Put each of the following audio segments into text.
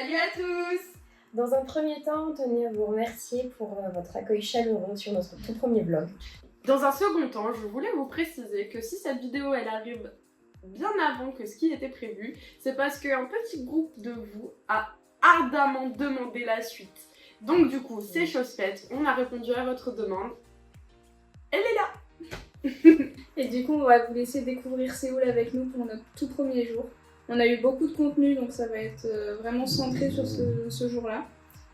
Salut à tous! Dans un premier temps, on tenait à vous remercier pour votre accueil chaleureux sur notre tout premier vlog. Dans un second temps, je voulais vous préciser que si cette vidéo elle arrive bien avant que ce qui était prévu, c'est parce qu'un petit groupe de vous a ardemment demandé la suite. Donc du coup, c'est chose faite, on a répondu à votre demande. Elle est là! Et du coup, on va vous laisser découvrir Séoul avec nous pour notre tout premier jour. On a eu beaucoup de contenu, donc ça va être vraiment centré sur ce jour-là.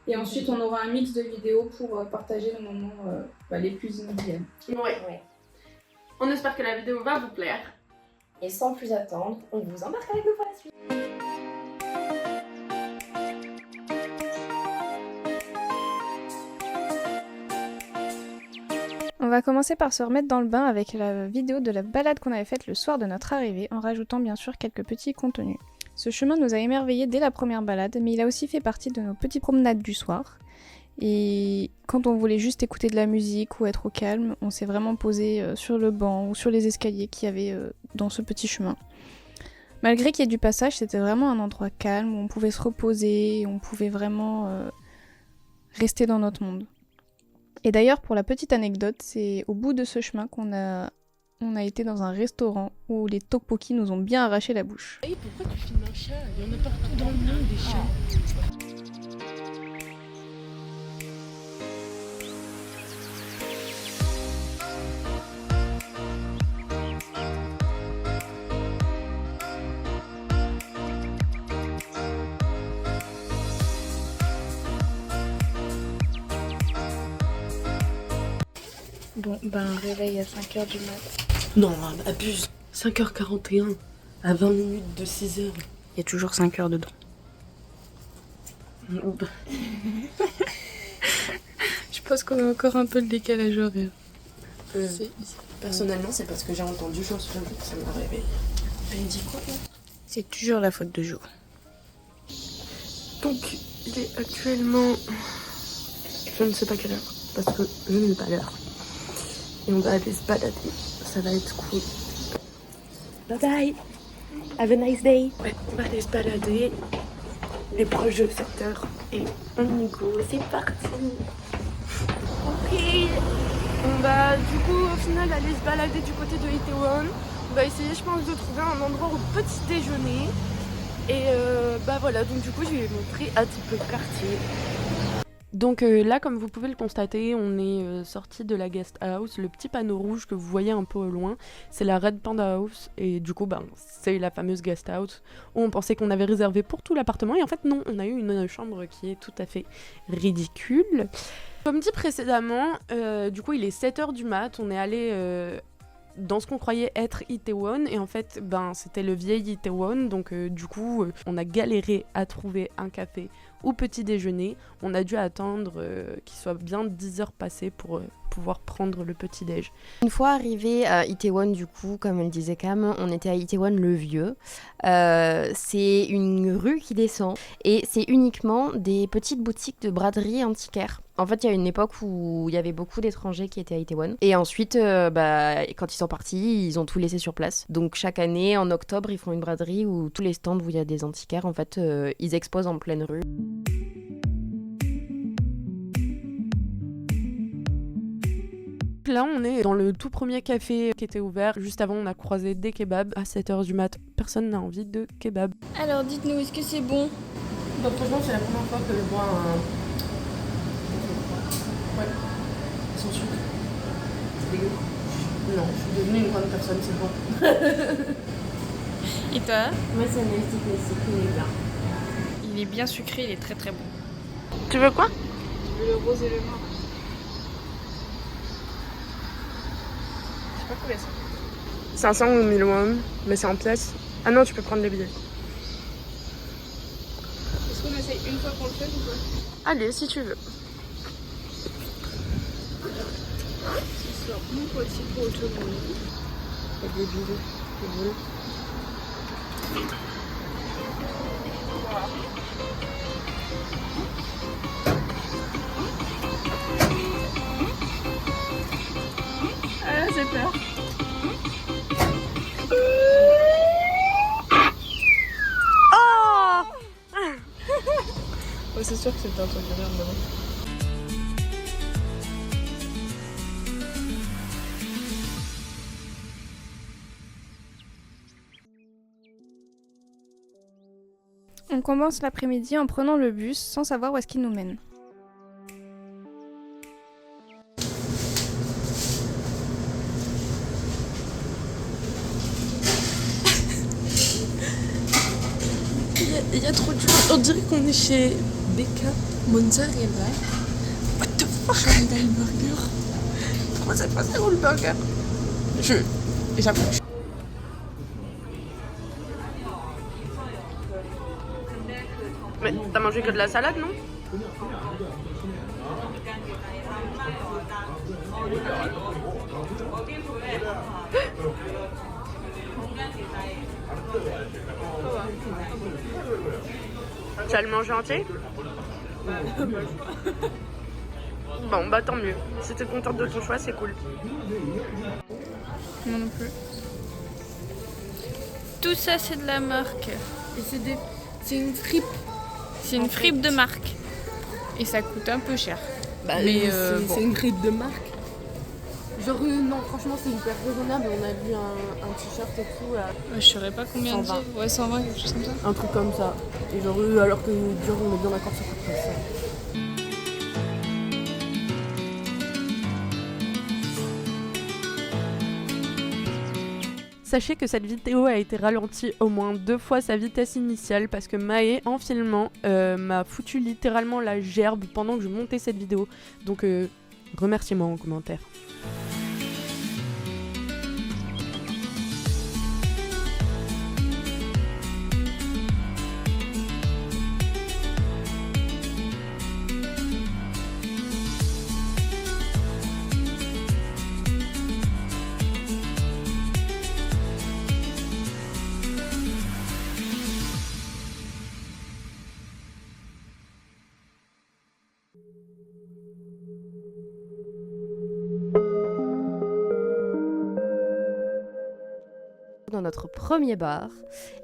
Et ensuite, on aura un mix de vidéos pour partager les moments les plus immédiats. Ouais. On espère que la vidéo va vous plaire. Et sans plus attendre, on vous embarque avec nous pour la suite. On va commencer par se remettre dans le bain avec la vidéo de la balade qu'on avait faite le soir de notre arrivée, en rajoutant bien sûr quelques petits contenus. Ce chemin nous a émerveillés dès la première balade, mais il a aussi fait partie de nos petites promenades du soir. Et quand on voulait juste écouter de la musique ou être au calme, on s'est vraiment posé sur le banc ou sur les escaliers qu'il y avait dans ce petit chemin. Malgré qu'il y ait du passage, c'était vraiment un endroit calme où on pouvait se reposer, on pouvait vraiment rester dans notre monde. Et d'ailleurs, pour la petite anecdote, c'est au bout de ce chemin qu'on a été dans un restaurant où les tteokbokki nous ont bien arraché la bouche. Hey, pourquoi tu filmes un chat? Il y en a partout dans le monde des chats. Bon, réveil à 5h du mat. Non, abuse. 5h41 à 20 minutes de 6h. Il y a toujours 5 heures dedans. Je pense qu'on a encore un peu le décalage horaire. Personnellement, c'est parce que j'ai entendu chose que ça m'a réveillée. Elle dit quoi là? C'est toujours la faute de Jo. Donc, il est actuellement... Je ne sais pas quelle heure, parce que je n'ai pas l'heure. Et on va aller se balader. Ça va être cool. Bye bye. Have a nice day. Ouais, on va aller se balader. Les proches de 7h. Et on y go. C'est parti. Ok. On va du coup au final aller se balader du côté de Itaewon. On va essayer je pense de trouver un endroit au petit déjeuner. Et voilà, donc du coup je vais vous montrer un petit peu le quartier. Donc là, comme vous pouvez le constater, on est sorti de la guest house. Le petit panneau rouge que vous voyez un peu au loin, c'est la Red Panda House. Et du coup, c'est la fameuse guest house où on pensait qu'on avait réservé pour tout l'appartement. Et en fait, non, on a eu une chambre qui est tout à fait ridicule. Comme dit précédemment, du coup, il est 7h du mat. On est allé dans ce qu'on croyait être Itaewon. Et en fait, c'était le vieil Itaewon. Donc du coup, on a galéré à trouver un café au petit déjeuner. On a dû attendre qu'il soit bien 10 heures passées pour pouvoir prendre le petit déj. Une fois arrivé à Itaewon, du coup, comme le disait Cam, on était à Itaewon le Vieux. C'est une rue qui descend et c'est uniquement des petites boutiques de braderie antiquaire. En fait, il y a une époque où il y avait beaucoup d'étrangers qui étaient à Itaewon. Et ensuite, quand ils sont partis, ils ont tout laissé sur place. Donc chaque année, en octobre, ils font une braderie où tous les stands où il y a des antiquaires, en fait, ils exposent en pleine rue. Là, on est dans le tout premier café qui était ouvert. Juste avant, on a croisé des kebabs à 7h du mat. Personne n'a envie de kebab. Alors dites-nous, est-ce que c'est bon? Donc franchement, c'est la première fois que je bois un... Ouais, sans sucre. C'est dégueu. Non, je suis devenue une grande personne, c'est bon. Et toi? Moi, c'est un petit classique, il est bien. Il est bien sucré, il est très très bon. Tu veux quoi? Je veux le rose et le noir. Je sais pas combien c'est. 500 ou 1000 won, mais c'est en pièces. Ah non, tu peux prendre les billets. Est-ce qu'on essaye une fois pour le fun ou quoi? Allez, si tu veux. Ce soir, mon petit pot autonome. Il y a des billets, des boules. Ah, j'ai peur. c'est sûr que c'était un truc de merde, mais bon. On commence l'après-midi en prenant le bus sans savoir où est-ce qu'il nous mène. Il y a trop de choses. On dirait qu'on est chez Becca Mozzarella. What the fuck? Chandal Burger. Comment ça se passe le burger? J'approche. Mais t'as mangé que de la salade, non? Tu vas le manger entier? Bon, bah tant mieux. Si t'es contente de ton choix, c'est cool. Moi non plus. Tout ça, c'est de la marque. Et c'est une fripe. C'est une fripe de marque. Et ça coûte un peu cher. Bah, mais c'est une fripe de marque. Genre, non, franchement, c'est hyper raisonnable. On a vu un t-shirt et tout. Je saurais pas combien 120. dire. Ouais, 120, quelque chose comme ça. Un truc comme ça. Et genre, alors que genre, on est bien d'accord sur tout ça. Sachez que cette vidéo a été ralentie au moins 2 fois sa vitesse initiale parce que Maë, en filmant, m'a foutu littéralement la gerbe pendant que je montais cette vidéo. Donc, remerciez-moi en commentaire. Dans notre premier bar,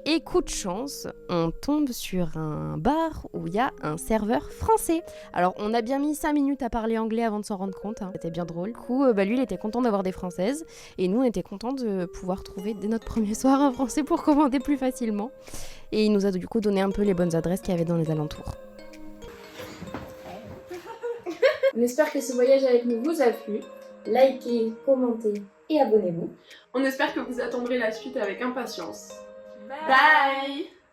et coup de chance, on tombe sur un bar où il y a un serveur français. Alors on a bien mis 5 minutes à parler anglais avant de s'en rendre compte, hein. C'était bien drôle. Du coup, lui il était content d'avoir des françaises, et nous on était contents de pouvoir trouver dès notre premier soir un français pour commander plus facilement. Et il nous a du coup donné un peu les bonnes adresses qu'il y avait dans les alentours. On espère que ce voyage avec nous vous a plu. Likez, commentez et abonnez-vous. On espère que vous attendrez la suite avec impatience. Bye.